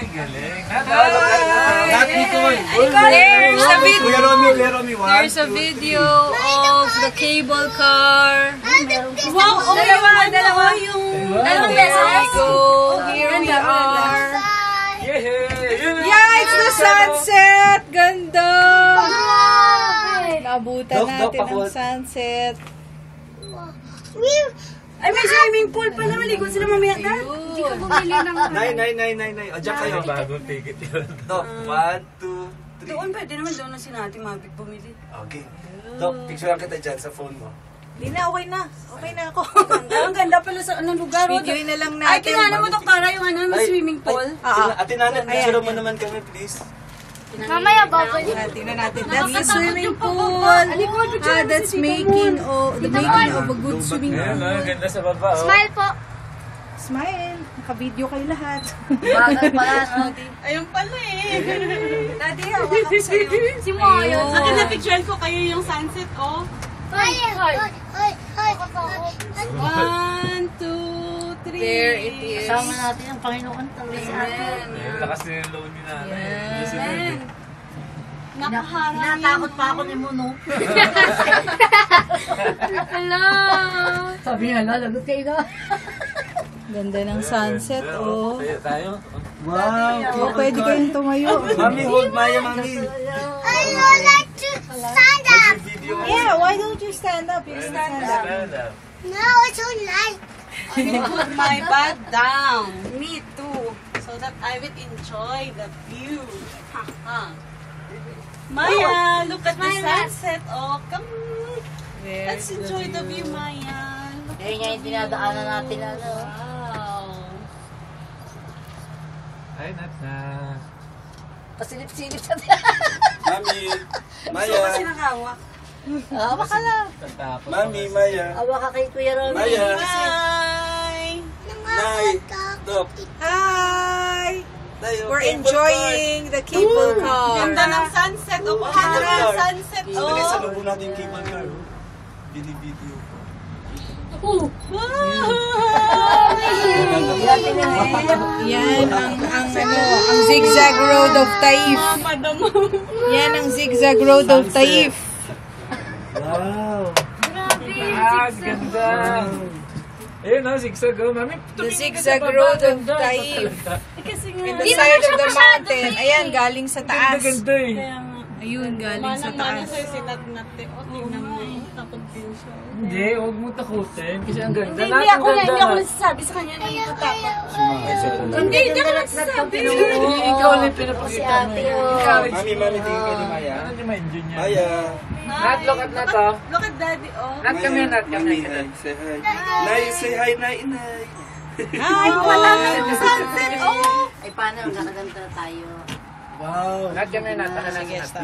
Ay, galing. There's a video of the cable car. Wow, dalawa yung dalawang beses. So, here we are. Yeah! Yeah, it's the sunset! Ganda! Naabutan natin ang sunset. Ay, may swimming pool pala. Maligo sila mamaya na. Hindi ka bumili ng... Nay. O, dyan kayo. Bagong ticket yun. Dok, 1, 2, 3. Doon, pwede naman doon na sinati mabig bumili. Okay. Dok, picturean kita dyan sa phone mo. Hindi na, okay na. Okay na ako. Ang ganda pala sa anong lugar. Videoin na lang Ay, natin. kinana mo, Doktora, yung ano, may swimming pool. Ate Nanay, picture mo naman kami, please. Mamaya, babay. Tingnan natin. That's the swimming pool. That's making of a good swimming Ayun, pool. ganda sa baba. Smile po. Smile. Naka-video kayo lahat. Bagal pala, no? Ayun pala eh. Daddy, hawak ako sa'yo. Si Moyo. Akin na picture ko kayo yung sunset, oh. 1, 2, 3. There it is. Kasama natin ang Panginoon talaga sa atin. Ayun, lakas din yung loan ni nanay. Nakaharang Natakot pa ako ni Muno. Hello! Sabi niya, lagot kayo na. Ganda ng sunset, oh. Tayo? Wow. Oh, pwede kayong tumayo. Mami, hold Maya, Mami. I would like to stand up. Video. Yeah, why don't you stand up? You stand up. Stand up. No, I don't like. put my bag down. Me too. So that I will enjoy the view. Maya, look at the sunset. Oh, come. Let's enjoy the view, Maya. Kaya nga yung dinadaanan natin, ano. Wow. Ay, nat na. Pasilip-silip sa Mami, Maya. Kasi nakawak. Awa ka lang. Tatapos. Mami, Maya. Awa ka kay Kuya Romy. Maya. Bye. Nay. Dok. Hi! Tayo. We're enjoying the cable car. Ganda ng sunset. Oh, kuha na ng sunset. Dali sa Oh. lubo natin yung cable car. Video. Yan ang zigzag road of Taif. Yan ang zigzag road of Taif. Wow. Ah, ganda. Ayun, no, zigzag. Oh, mami, The zigzag road of Taif. In the side of the mountain. Ayan, galing sa taas. Ganda eh. Ayun, galing sa Manang-mana taas. sa'yo si Nat-Nat. O, tingnan mo. Takot din siya. Hindi, huwag mo takutin. Kasi ang ganda. Hindi ako nagsasabi sa kanya na hindi ko takot. Hindi ako nagsasabi. Ikaw ulit pinapakita mo. Ikaw. Mami, tingin ka ni Maya. Ano di ma-enjoy niya? Maya. Nat, look at Nat, oh. Look at daddy, oh. Nat, kami, Nat, kami. Nay, say hi. Nay, say hi, Nay. Ay, wala na yung sunset, oh. Ay, paano? Nakaganda tayo. Wow. Nat, kami, Nat. Nat,